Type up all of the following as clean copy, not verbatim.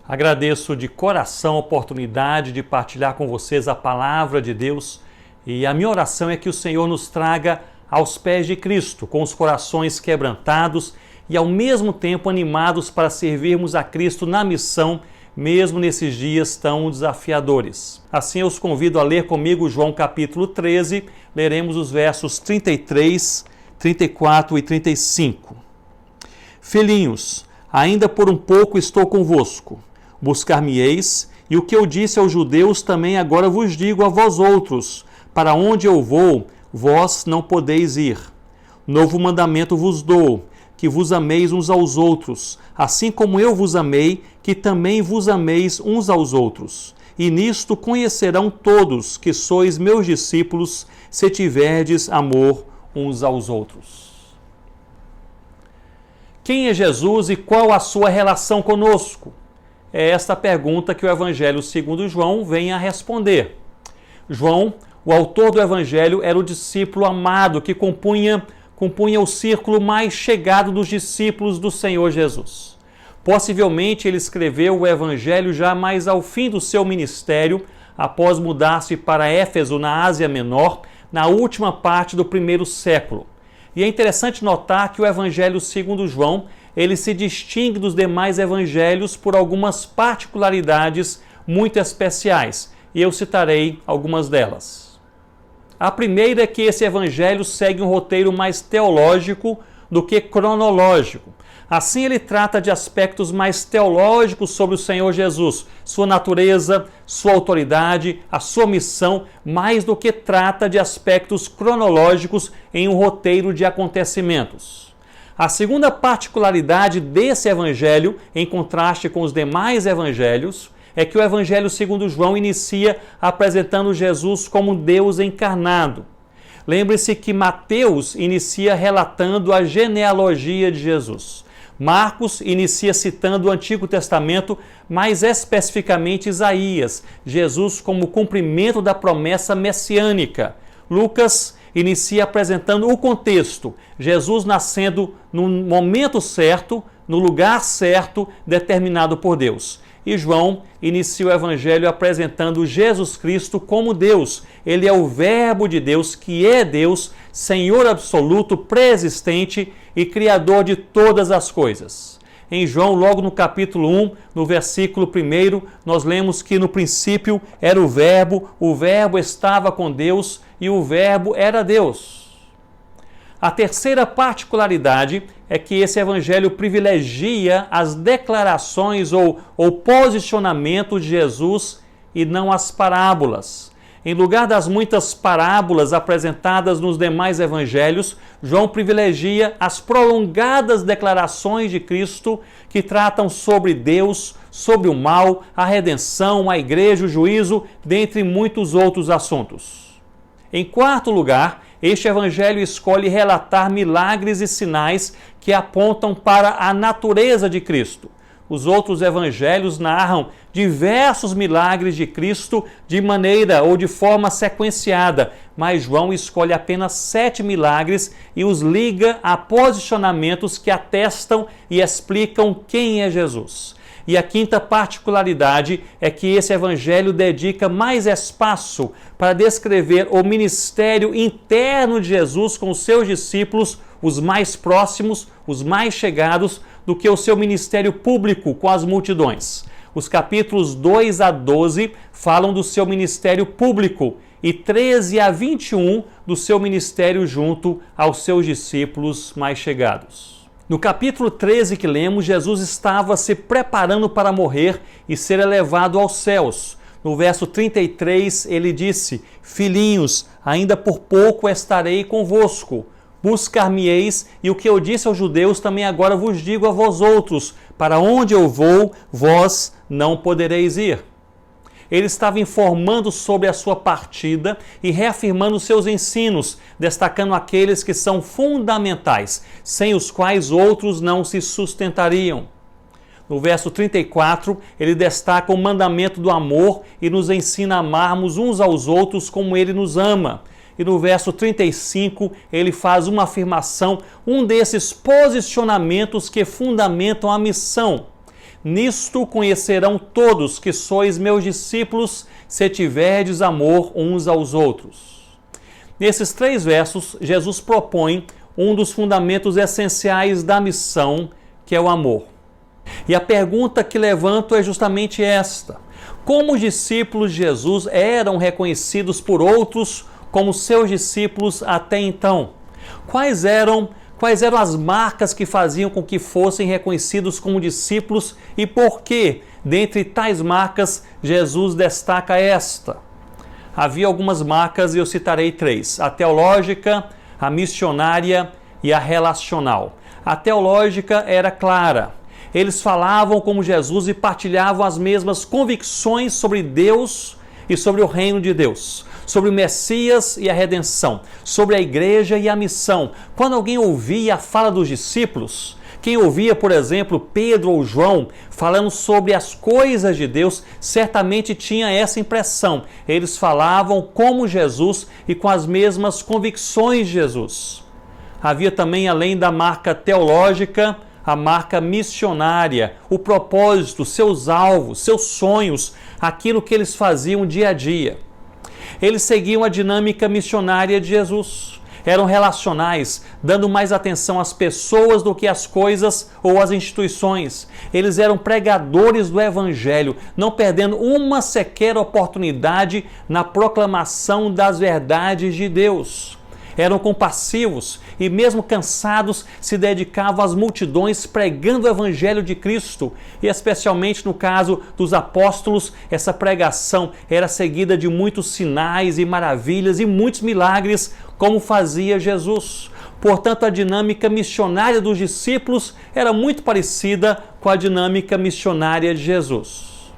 Agradeço de coração a oportunidade de partilhar com vocês a palavra de Deus e a minha oração é que o Senhor nos traga aos pés de Cristo, com os corações quebrantados e ao mesmo tempo animados para servirmos a Cristo na missão, mesmo nesses dias tão desafiadores. Assim eu os convido a ler comigo João capítulo 13, leremos os versos 33, 34 e 35. Filhinhos, ainda por um pouco estou convosco. Buscar-me-eis, e o que eu disse aos judeus também agora vos digo a vós outros: para onde eu vou, vós não podeis ir. Novo mandamento vos dou, que vos ameis uns aos outros, assim como eu vos amei, que também vos ameis uns aos outros. E nisto conhecerão todos que sois meus discípulos, se tiverdes amor uns aos outros. Quem é Jesus e qual a sua relação conosco? É esta pergunta que o Evangelho segundo João vem a responder. João, o autor do Evangelho, era o discípulo amado que compunha o círculo mais chegado dos discípulos do Senhor Jesus. Possivelmente ele escreveu o Evangelho já mais ao fim do seu ministério, após mudar-se para Éfeso, na Ásia Menor, na última parte do primeiro século. E é interessante notar que o Evangelho segundo João, ele se distingue dos demais evangelhos por algumas particularidades muito especiais, e eu citarei algumas delas. A primeira é que esse evangelho segue um roteiro mais teológico do que cronológico. Assim, ele trata de aspectos mais teológicos sobre o Senhor Jesus, sua natureza, sua autoridade, a sua missão, mais do que trata de aspectos cronológicos em um roteiro de acontecimentos. A segunda particularidade desse evangelho, em contraste com os demais evangelhos, é que o Evangelho segundo João inicia apresentando Jesus como Deus encarnado. Lembre-se que Mateus inicia relatando a genealogia de Jesus. Marcos inicia citando o Antigo Testamento, mais especificamente Isaías, Jesus como cumprimento da promessa messiânica. Lucas inicia apresentando o contexto, Jesus nascendo no momento certo, no lugar certo, determinado por Deus. E João inicia o Evangelho apresentando Jesus Cristo como Deus. Ele é o Verbo de Deus, que é Deus, Senhor absoluto, preexistente e Criador de todas as coisas. Em João, logo no capítulo 1, no versículo 1, nós lemos que no princípio era o Verbo estava com Deus e o Verbo era Deus. A terceira particularidade é que esse evangelho privilegia as declarações ou posicionamento de Jesus e não as parábolas. Em lugar das muitas parábolas apresentadas nos demais evangelhos, João privilegia as prolongadas declarações de Cristo que tratam sobre Deus, sobre o mal, a redenção, a igreja, o juízo, dentre muitos outros assuntos. Em quarto lugar, este evangelho escolhe relatar milagres e sinais que apontam para a natureza de Cristo. Os outros evangelhos narram diversos milagres de Cristo de maneira ou de forma sequenciada, mas João escolhe apenas 7 milagres e os liga a posicionamentos que atestam e explicam quem é Jesus. E a quinta particularidade é que esse evangelho dedica mais espaço para descrever o ministério interno de Jesus com os seus discípulos, os mais próximos, os mais chegados, do que o seu ministério público com as multidões. Os capítulos 2 a 12 falam do seu ministério público e 13 a 21 do seu ministério junto aos seus discípulos mais chegados. No capítulo 13 que lemos, Jesus estava se preparando para morrer e ser elevado aos céus. No verso 33, ele disse: Filhinhos, ainda por pouco estarei convosco. Buscar-me-eis, e o que eu disse aos judeus também agora vos digo a vós outros: para onde eu vou, vós não podereis ir. Ele estava informando sobre a sua partida e reafirmando seus ensinos, destacando aqueles que são fundamentais, sem os quais outros não se sustentariam. No verso 34, ele destaca o mandamento do amor e nos ensina a amarmos uns aos outros como ele nos ama. E no verso 35, ele faz uma afirmação, um desses posicionamentos que fundamentam a missão. Nisto conhecerão todos que sois meus discípulos, se tiverdes amor uns aos outros. Nesses 3 versos, Jesus propõe um dos fundamentos essenciais da missão, que é o amor. E a pergunta que levanto é justamente esta: como os discípulos de Jesus eram reconhecidos por outros como seus discípulos até então? Quais eram as marcas que faziam com que fossem reconhecidos como discípulos e por que, dentre tais marcas, Jesus destaca esta? Havia algumas marcas e eu citarei 3: a teológica, a missionária e a relacional. A teológica era clara. Eles falavam como Jesus e partilhavam as mesmas convicções sobre Deus e sobre o reino de Deus, sobre o Messias e a redenção, sobre a igreja e a missão. Quando alguém ouvia a fala dos discípulos, quem ouvia, por exemplo, Pedro ou João falando sobre as coisas de Deus, certamente tinha essa impressão. Eles falavam como Jesus e com as mesmas convicções de Jesus. Havia também, além da marca teológica, a marca missionária, o propósito, seus alvos, seus sonhos, aquilo que eles faziam dia a dia. Eles seguiam a dinâmica missionária de Jesus. Eram relacionais, dando mais atenção às pessoas do que às coisas ou às instituições. Eles eram pregadores do Evangelho, não perdendo uma sequer oportunidade na proclamação das verdades de Deus. Eram compassivos e, mesmo cansados, se dedicavam às multidões pregando o Evangelho de Cristo. E, especialmente no caso dos apóstolos, essa pregação era seguida de muitos sinais e maravilhas e muitos milagres, como fazia Jesus. Portanto, a dinâmica missionária dos discípulos era muito parecida com a dinâmica missionária de Jesus.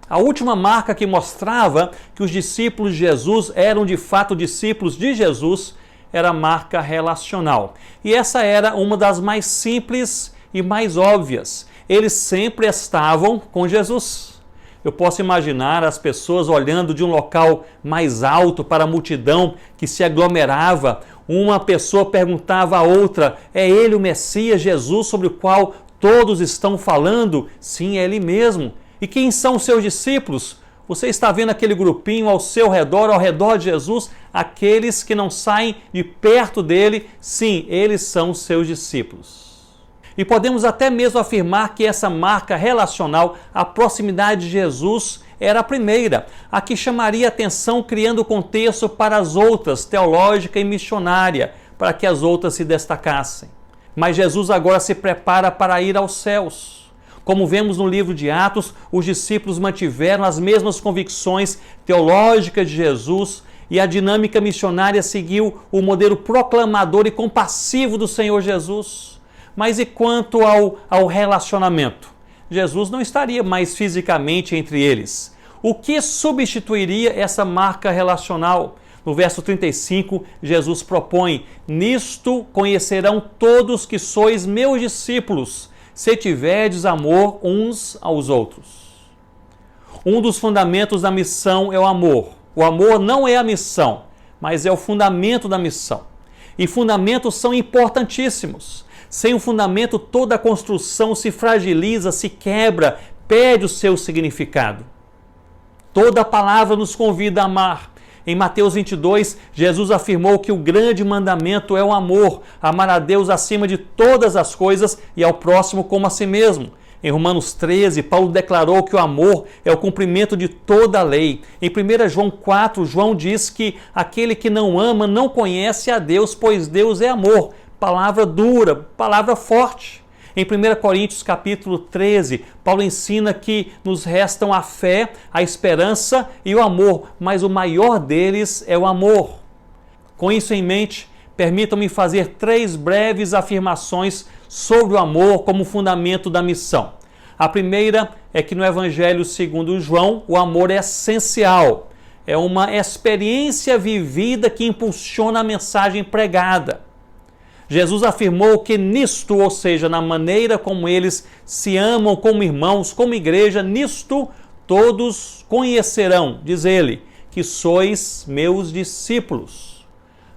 A última marca que mostrava que os discípulos de Jesus eram de fato discípulos de Jesus era a marca relacional. E essa era uma das mais simples e mais óbvias. Eles sempre estavam com Jesus. Eu posso imaginar as pessoas olhando de um local mais alto para a multidão que se aglomerava. Uma pessoa perguntava à outra: é ele o Messias, Jesus, sobre o qual todos estão falando? Sim, é ele mesmo. E quem são os seus discípulos? Você está vendo aquele grupinho ao seu redor, ao redor de Jesus, aqueles que não saem de perto dele? Sim, eles são os seus discípulos. E podemos até mesmo afirmar que essa marca relacional, a proximidade de Jesus, era a primeira, a que chamaria atenção, criando contexto para as outras, teológica e missionária, para que as outras se destacassem. Mas Jesus agora se prepara para ir aos céus. Como vemos no livro de Atos, os discípulos mantiveram as mesmas convicções teológicas de Jesus e a dinâmica missionária seguiu o modelo proclamador e compassivo do Senhor Jesus. Mas e quanto ao relacionamento? Jesus não estaria mais fisicamente entre eles. O que substituiria essa marca relacional? No verso 35, Jesus propõe: nisto conhecerão todos que sois meus discípulos, se tiverdes amor uns aos outros. Um dos fundamentos da missão é o amor. O amor não é a missão, mas é o fundamento da missão. E fundamentos são importantíssimos. Sem o fundamento, toda a construção se fragiliza, se quebra, perde o seu significado. Toda a palavra nos convida a amar. Em Mateus 22, Jesus afirmou que o grande mandamento é o amor, amar a Deus acima de todas as coisas e ao próximo como a si mesmo. Em Romanos 13, Paulo declarou que o amor é o cumprimento de toda a lei. Em 1 João 4, João diz que aquele que não ama não conhece a Deus, pois Deus é amor. Palavra dura, palavra forte. Em 1 Coríntios capítulo 13, Paulo ensina que nos restam a fé, a esperança e o amor, mas o maior deles é o amor. Com isso em mente, permitam-me fazer 3 breves afirmações sobre o amor como fundamento da missão. A primeira é que no Evangelho segundo João, o amor é essencial. É uma experiência vivida que impulsiona a mensagem pregada. Jesus afirmou que nisto, ou seja, na maneira como eles se amam como irmãos, como igreja, nisto todos conhecerão, diz ele, que sois meus discípulos.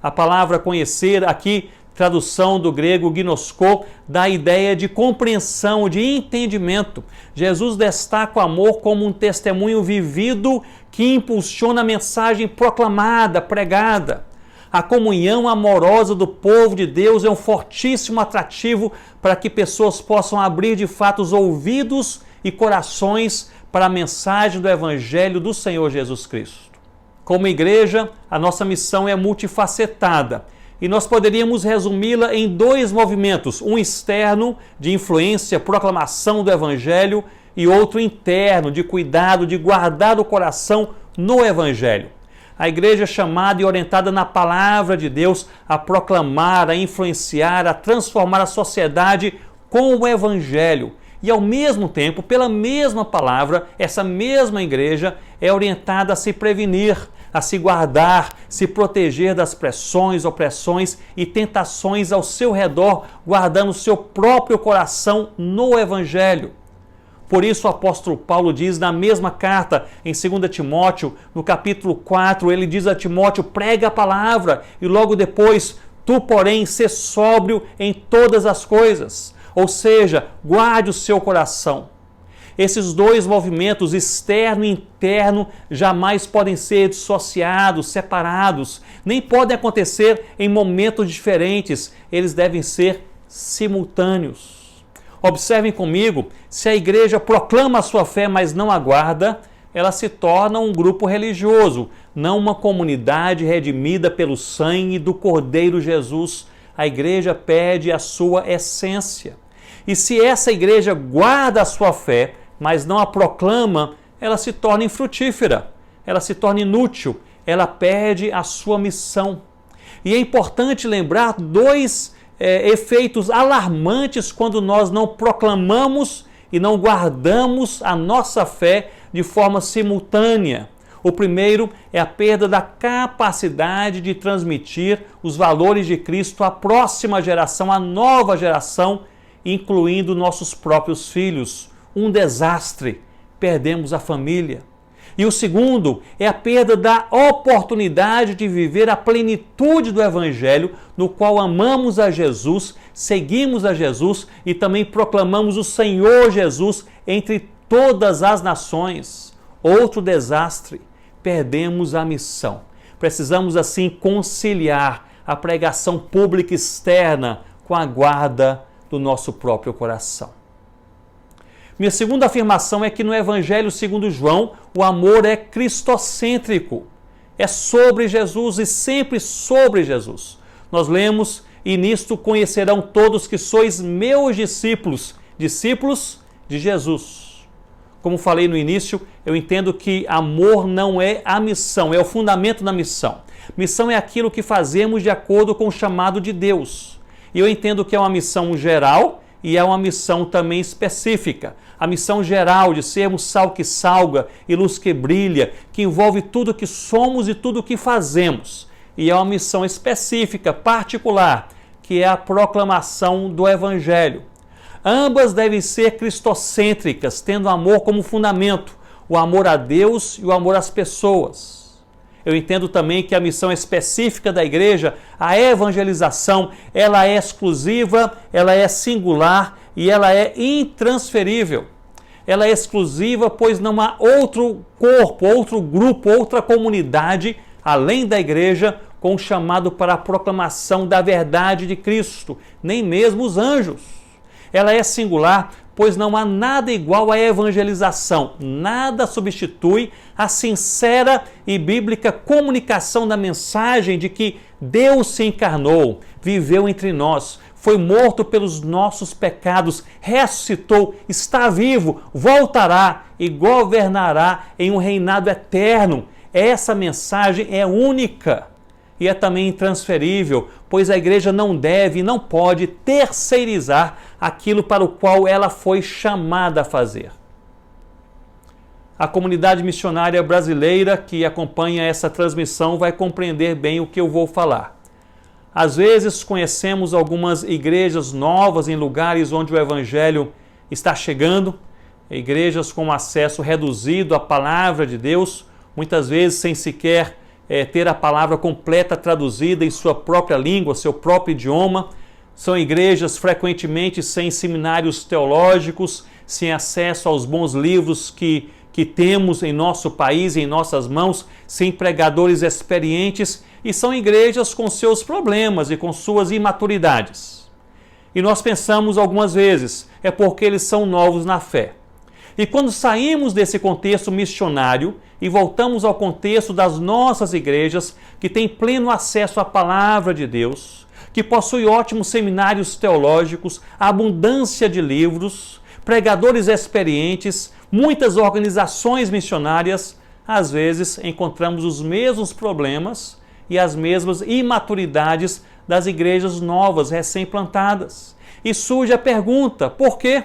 A palavra conhecer aqui tradução do grego gnosko, dá a ideia de compreensão, de entendimento. Jesus destaca o amor como um testemunho vivido que impulsiona a mensagem proclamada, pregada. A comunhão amorosa do povo de Deus é um fortíssimo atrativo para que pessoas possam abrir de fato os ouvidos e corações para a mensagem do Evangelho do Senhor Jesus Cristo. Como igreja, a nossa missão é multifacetada e nós poderíamos resumi-la em dois movimentos, um externo, de influência, proclamação do Evangelho, e outro interno, de cuidado, de guardar o coração no Evangelho. A igreja é chamada e orientada na palavra de Deus a proclamar, a influenciar, a transformar a sociedade com o Evangelho. E ao mesmo tempo, pela mesma palavra, essa mesma igreja é orientada a se prevenir, a se guardar, se proteger das pressões, opressões e tentações ao seu redor, guardando o seu próprio coração no Evangelho. Por isso o apóstolo Paulo diz na mesma carta, em 2 Timóteo, no capítulo 4, ele diz a Timóteo, prega a palavra, e logo depois, tu, porém, sê sóbrio em todas as coisas. Ou seja, guarde o seu coração. Esses dois movimentos, externo e interno, jamais podem ser dissociados, separados, nem podem acontecer em momentos diferentes, eles devem ser simultâneos. Observem comigo, se a igreja proclama a sua fé, mas não aguarda, ela se torna um grupo religioso, não uma comunidade redimida pelo sangue do Cordeiro Jesus. A igreja perde a sua essência. E se essa igreja guarda a sua fé, mas não a proclama, ela se torna infrutífera, ela se torna inútil, ela perde a sua missão. E é importante lembrar dois efeitos alarmantes quando nós não proclamamos e não guardamos a nossa fé de forma simultânea. O primeiro é a perda da capacidade de transmitir os valores de Cristo à próxima geração, à nova geração, incluindo nossos próprios filhos. Um desastre, perdemos a família. E o segundo é a perda da oportunidade de viver a plenitude do Evangelho, no qual amamos a Jesus, seguimos a Jesus e também proclamamos o Senhor Jesus entre todas as nações. Outro desastre, perdemos a missão. Precisamos assim conciliar a pregação pública externa com a guarda do nosso próprio coração. Minha segunda afirmação é que no Evangelho segundo João, o amor é cristocêntrico. É sobre Jesus e sempre sobre Jesus. Nós lemos, e nisto conhecerão todos que sois meus discípulos, discípulos de Jesus. Como falei no início, eu entendo que amor não é a missão, é o fundamento da missão. Missão é aquilo que fazemos de acordo com o chamado de Deus. E eu entendo que é uma missão geral e é uma missão também específica. A missão geral de sermos sal que salga e luz que brilha, que envolve tudo que somos e tudo que fazemos. E é uma missão específica, particular, que é a proclamação do Evangelho. Ambas devem ser cristocêntricas, tendo amor como fundamento, o amor a Deus e o amor às pessoas. Eu entendo também que a missão específica da igreja, a evangelização, ela é exclusiva, ela é singular e ela é intransferível. Ela é exclusiva, pois não há outro corpo, outro grupo, outra comunidade, além da igreja, com o chamado para a proclamação da verdade de Cristo, nem mesmo os anjos. Ela é singular, pois não há nada igual à evangelização, nada substitui a sincera e bíblica comunicação da mensagem de que Deus se encarnou, viveu entre nós, foi morto pelos nossos pecados, ressuscitou, está vivo, voltará e governará em um reinado eterno. Essa mensagem é única e é também intransferível, pois a igreja não deve e não pode terceirizar aquilo para o qual ela foi chamada a fazer. A comunidade missionária brasileira que acompanha essa transmissão vai compreender bem o que eu vou falar. Às vezes conhecemos algumas igrejas novas em lugares onde o Evangelho está chegando, igrejas com acesso reduzido à palavra de Deus, muitas vezes sem sequer ter a palavra completa traduzida em sua própria língua, seu próprio idioma. São igrejas frequentemente sem seminários teológicos, sem acesso aos bons livros que temos em nosso país, em nossas mãos, sem pregadores experientes, e são igrejas com seus problemas e com suas imaturidades. E nós pensamos algumas vezes, é porque eles são novos na fé. E quando saímos desse contexto missionário e voltamos ao contexto das nossas igrejas, que têm pleno acesso à palavra de Deus, que possui ótimos seminários teológicos, abundância de livros, pregadores experientes, muitas organizações missionárias, às vezes encontramos os mesmos problemas e as mesmas imaturidades das igrejas novas, recém-plantadas. E surge a pergunta, por quê?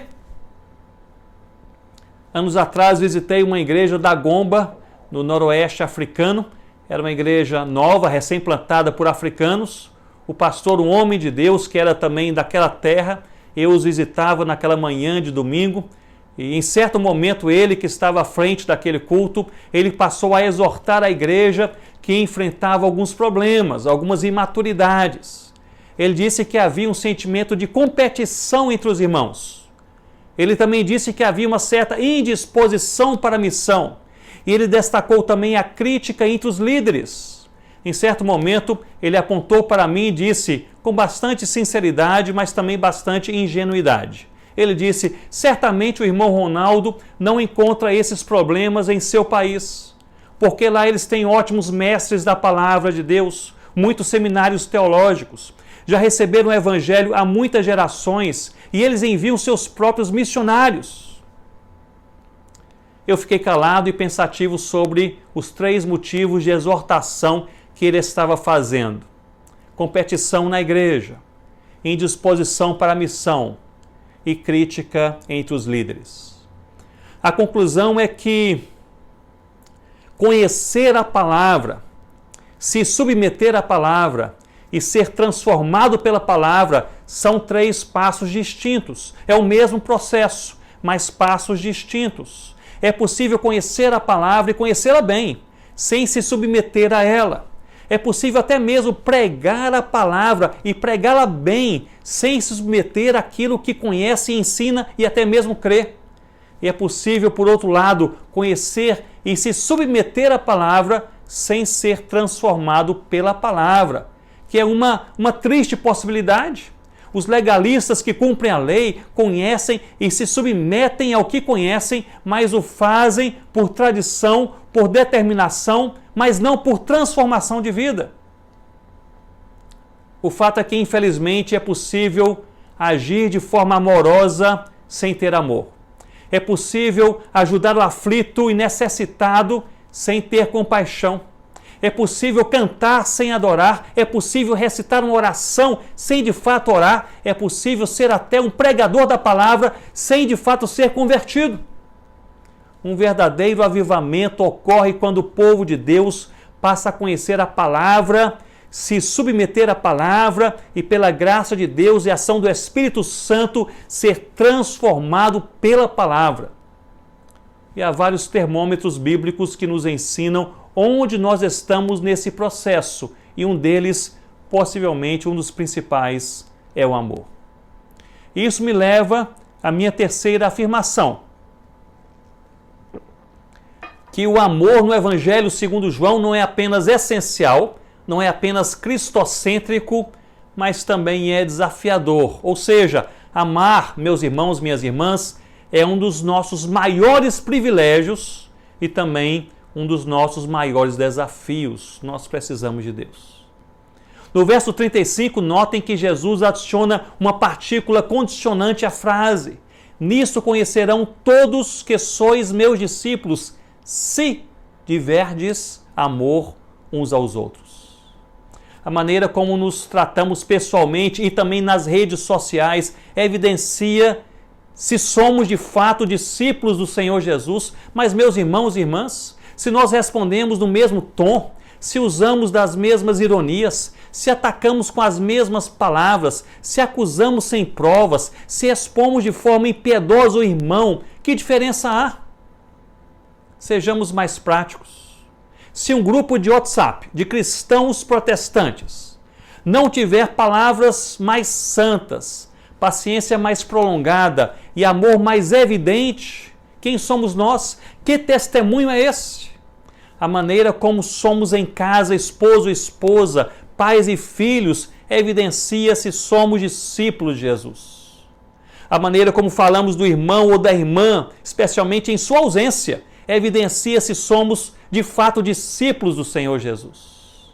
Anos atrás visitei uma igreja da Gomba, no noroeste africano. Era uma igreja nova, recém-plantada por africanos. O pastor, um homem de Deus, que era também daquela terra, eu os visitava naquela manhã de domingo. E em certo momento ele, que estava à frente daquele culto, ele passou a exortar a igreja que enfrentava alguns problemas, algumas imaturidades. Ele disse que havia um sentimento de competição entre os irmãos. Ele também disse que havia uma certa indisposição para a missão. E ele destacou também a crítica entre os líderes. Em certo momento, ele apontou para mim e disse, com bastante sinceridade, mas também bastante ingenuidade. Ele disse, certamente o irmão Ronaldo não encontra esses problemas em seu país, porque lá eles têm ótimos mestres da palavra de Deus, muitos seminários teológicos, já receberam o evangelho há muitas gerações e eles enviam seus próprios missionários. Eu fiquei calado e pensativo sobre os 3 motivos de exortação que ele estava fazendo. Competição na igreja, indisposição para a missão e crítica entre os líderes. A conclusão é que conhecer a palavra, se submeter à palavra e ser transformado pela palavra são 3 passos distintos. É o mesmo processo, mas passos distintos. É possível conhecer a palavra e conhecê-la bem, sem se submeter a ela. É possível até mesmo pregar a palavra e pregá-la bem, sem se submeter àquilo que conhece, ensina e até mesmo crê. E é possível, por outro lado, conhecer e se submeter à palavra sem ser transformado pela palavra, que é uma triste possibilidade. Os legalistas que cumprem a lei conhecem e se submetem ao que conhecem, mas o fazem por tradição, por determinação, mas não por transformação de vida. O fato é que, infelizmente, é possível agir de forma amorosa sem ter amor. É possível ajudar o aflito e necessitado sem ter compaixão. É possível cantar sem adorar, é possível recitar uma oração sem de fato orar, é possível ser até um pregador da palavra sem de fato ser convertido. Um verdadeiro avivamento ocorre quando o povo de Deus passa a conhecer a palavra, se submeter à palavra e, pela graça de Deus e ação do Espírito Santo, ser transformado pela palavra. E há vários termômetros bíblicos que nos ensinam onde nós estamos nesse processo, e um deles, possivelmente um dos principais, é o amor. Isso me leva à minha terceira afirmação, que o amor no Evangelho segundo João não é apenas essencial, não é apenas cristocêntrico, mas também é desafiador. Ou seja, amar, meus irmãos, minhas irmãs, é um dos nossos maiores privilégios e também um dos nossos maiores desafios. Nós precisamos de Deus. No verso 35, notem que Jesus adiciona uma partícula condicionante à frase. Nisso conhecerão todos que sois meus discípulos, se tiverdes amor uns aos outros. A maneira como nos tratamos pessoalmente e também nas redes sociais evidencia se somos de fato discípulos do Senhor Jesus. Mas, meus irmãos e irmãs, se nós respondemos no mesmo tom, se usamos das mesmas ironias, se atacamos com as mesmas palavras, se acusamos sem provas, se expomos de forma impiedosa o irmão, que diferença há? Sejamos mais práticos. Se um grupo de WhatsApp de cristãos protestantes não tiver palavras mais santas, paciência mais prolongada e amor mais evidente, quem somos nós? Que testemunho é esse? A maneira como somos em casa, esposo e esposa, pais e filhos, evidencia se somos discípulos de Jesus. A maneira como falamos do irmão ou da irmã, especialmente em sua ausência, evidencia se somos de fato discípulos do Senhor Jesus.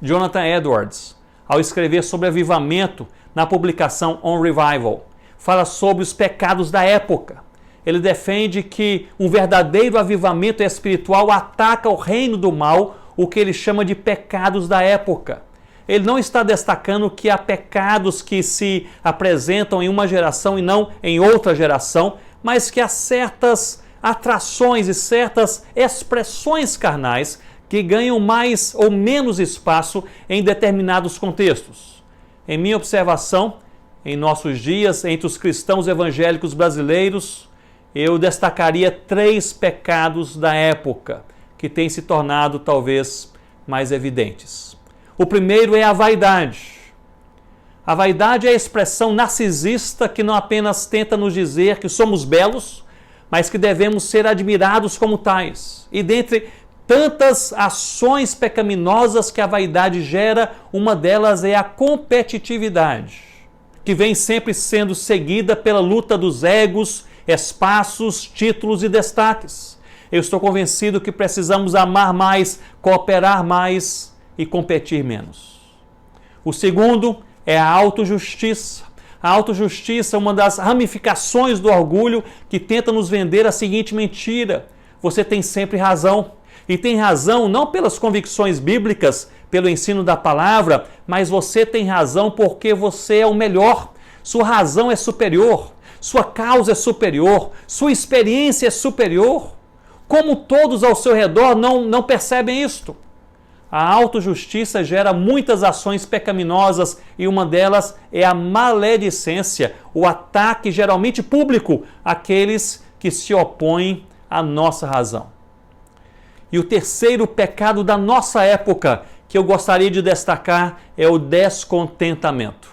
Jonathan Edwards, ao escrever sobre avivamento na publicação On Revival, fala sobre os pecados da época. Ele defende que um verdadeiro avivamento espiritual ataca o reino do mal, o que ele chama de pecados da época. Ele não está destacando que há pecados que se apresentam em uma geração e não em outra geração, mas que há certas atrações e certas expressões carnais que ganham mais ou menos espaço em determinados contextos. Em minha observação, em nossos dias, entre os cristãos evangélicos brasileiros, eu destacaria 3 pecados da época que têm se tornado talvez mais evidentes. O primeiro é a vaidade. A vaidade é a expressão narcisista que não apenas tenta nos dizer que somos belos, mas que devemos ser admirados como tais. E dentre tantas ações pecaminosas que a vaidade gera, uma delas é a competitividade, que vem sempre sendo seguida pela luta dos egos, espaços, títulos e destaques. Eu estou convencido que precisamos amar mais, cooperar mais e competir menos. O segundo é a autojustiça. A autojustiça é uma das ramificações do orgulho que tenta nos vender a seguinte mentira: você tem sempre razão. E tem razão não pelas convicções bíblicas, pelo ensino da palavra, mas você tem razão porque você é o melhor. Sua razão é superior, sua causa é superior, sua experiência é superior. Como todos ao seu redor não percebem isto? A autojustiça gera muitas ações pecaminosas e uma delas é a maledicência, o ataque geralmente público àqueles que se opõem à nossa razão. E o terceiro pecado da nossa época que eu gostaria de destacar é o descontentamento.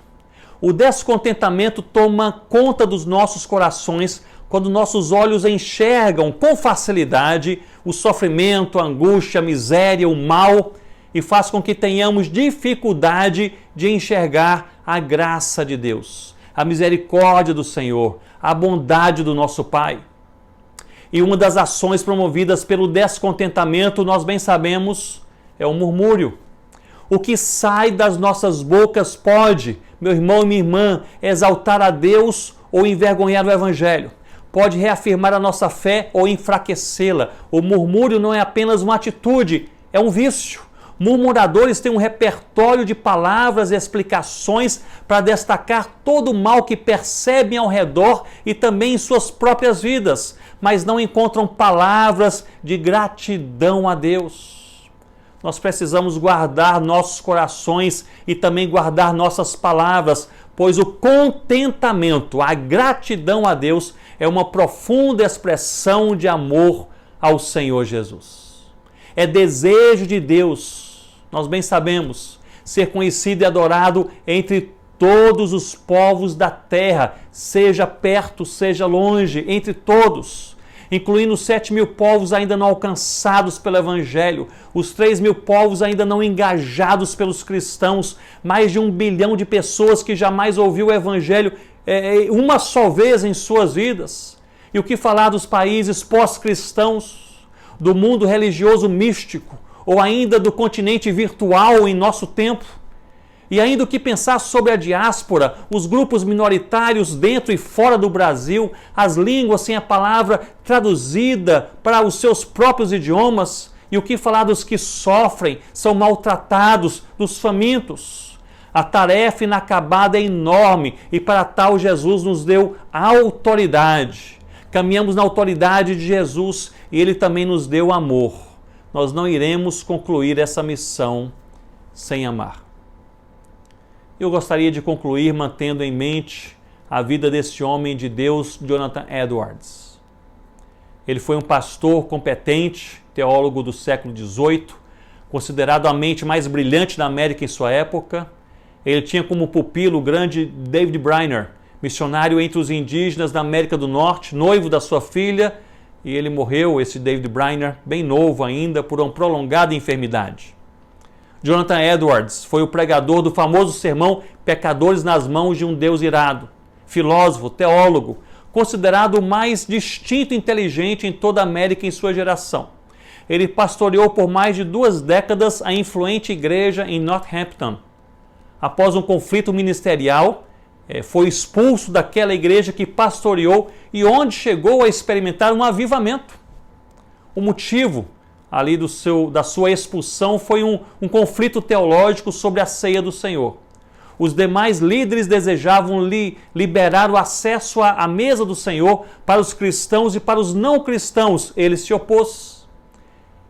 O descontentamento toma conta dos nossos corações quando nossos olhos enxergam com facilidade o sofrimento, a angústia, a miséria, o mal, e faz com que tenhamos dificuldade de enxergar a graça de Deus, a misericórdia do Senhor, a bondade do nosso Pai. E uma das ações promovidas pelo descontentamento, nós bem sabemos, é o murmúrio. O que sai das nossas bocas pode, meu irmão e minha irmã, exaltar a Deus ou envergonhar o Evangelho. Pode reafirmar a nossa fé ou enfraquecê-la. O murmúrio não é apenas uma atitude, é um vício. Murmuradores têm um repertório de palavras e explicações para destacar todo o mal que percebem ao redor e também em suas próprias vidas, mas não encontram palavras de gratidão a Deus. Nós precisamos guardar nossos corações e também guardar nossas palavras, pois o contentamento, a gratidão a Deus é uma profunda expressão de amor ao Senhor Jesus. É desejo de Deus, nós bem sabemos, ser conhecido e adorado entre todos os povos da terra, seja perto, seja longe, entre todos, incluindo os 7.000 povos ainda não alcançados pelo Evangelho, os 3.000 povos ainda não engajados pelos cristãos, mais de 1 bilhão de pessoas que jamais ouviu o Evangelho uma só vez em suas vidas. E o que falar dos países pós-cristãos, do mundo religioso místico, ou ainda do continente virtual em nosso tempo? E ainda o que pensar sobre a diáspora, os grupos minoritários dentro e fora do Brasil, as línguas sem a palavra traduzida para os seus próprios idiomas? E o que falar dos que sofrem, são maltratados, dos famintos? A tarefa inacabada é enorme e para tal Jesus nos deu autoridade. Caminhamos na autoridade de Jesus e Ele também nos deu amor. Nós não iremos concluir essa missão sem amar. Eu gostaria de concluir mantendo em mente a vida desse homem de Deus, Jonathan Edwards. Ele foi um pastor competente, teólogo do século XVIII, considerado a mente mais brilhante da América em sua época. Ele tinha como pupilo o grande David Brainerd, missionário entre os indígenas da América do Norte, noivo da sua filha, e ele morreu, esse David Brainerd, bem novo ainda, por uma prolongada enfermidade. Jonathan Edwards foi o pregador do famoso sermão Pecadores nas Mãos de um Deus Irado, filósofo, teólogo, considerado o mais distinto e inteligente em toda a América em sua geração. Ele pastoreou por mais de 2 décadas a influente igreja em Northampton. Após um conflito ministerial, foi expulso daquela igreja que pastoreou e onde chegou a experimentar um avivamento. O motivo ali da sua expulsão foi um conflito teológico sobre a ceia do Senhor. Os demais líderes desejavam liberar o acesso à mesa do Senhor para os cristãos e para os não cristãos. Ele se opôs.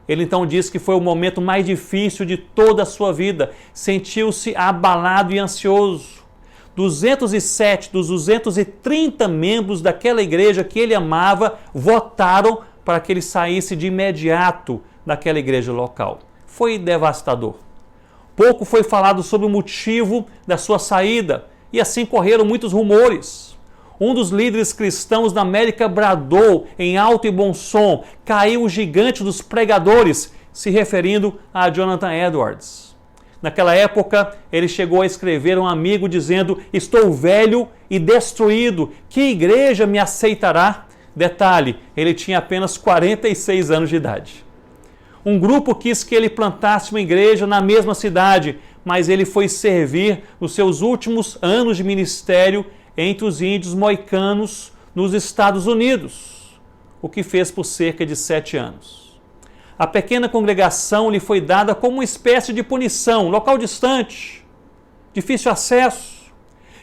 Ele então disse que foi o momento mais difícil de toda a sua vida. Sentiu-se abalado e ansioso. 207 dos 230 membros daquela igreja que ele amava votaram para que ele saísse de imediato daquela igreja local. Foi devastador. Pouco foi falado sobre o motivo da sua saída e assim correram muitos rumores. Um dos líderes cristãos da América bradou em alto e bom som: caiu o gigante dos pregadores, se referindo a Jonathan Edwards. Naquela época, ele chegou a escrever a um amigo dizendo: estou velho e destruído, que igreja me aceitará? Detalhe, ele tinha apenas 46 anos de idade. Um grupo quis que ele plantasse uma igreja na mesma cidade, mas ele foi servir nos seus últimos anos de ministério entre os índios moicanos nos Estados Unidos, o que fez por cerca de 7 anos. A pequena congregação lhe foi dada como uma espécie de punição, local distante, difícil acesso.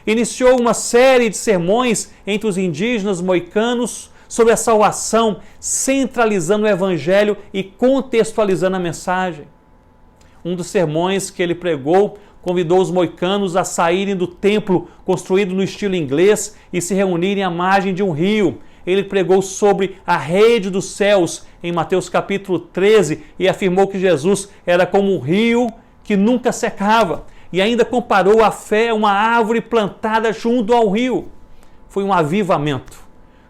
Iniciou uma série de sermões entre os indígenas moicanos sobre a salvação, centralizando o evangelho e contextualizando a mensagem. Um dos sermões que ele pregou convidou os moicanos a saírem do templo construído no estilo inglês e se reunirem à margem de um rio. Ele pregou sobre a rede dos céus em Mateus capítulo 13 e afirmou que Jesus era como um rio que nunca secava. E ainda comparou a fé a uma árvore plantada junto ao rio. Foi um avivamento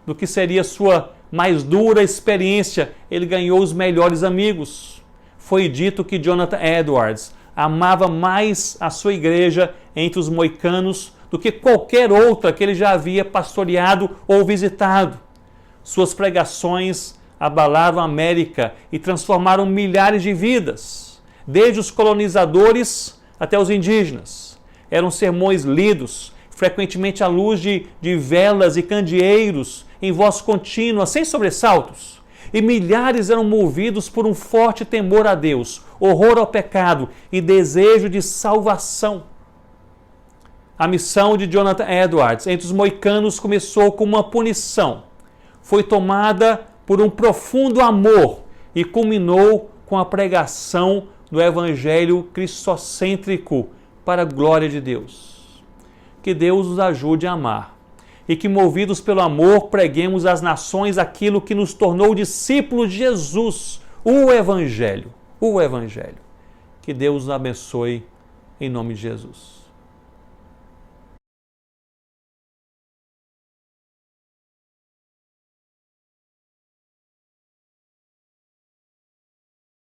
do que seria sua mais dura experiência. Ele ganhou os melhores amigos. Foi dito que Jonathan Edwards amava mais a sua igreja entre os moicanos do que qualquer outra que ele já havia pastoreado ou visitado. Suas pregações abalaram a América e transformaram milhares de vidas, desde os colonizadores até os indígenas. Eram sermões lidos, frequentemente à luz de velas e candeeiros, em voz contínua, sem sobressaltos. E milhares eram movidos por um forte temor a Deus, horror ao pecado e desejo de salvação. A missão de Jonathan Edwards entre os moicanos começou com uma punição. Foi tomada por um profundo amor e culminou com a pregação do evangelho cristocêntrico para a glória de Deus. Que Deus nos ajude a amar e que, movidos pelo amor, preguemos às nações aquilo que nos tornou discípulos de Jesus, o Evangelho. O Evangelho. Que Deus nos abençoe em nome de Jesus.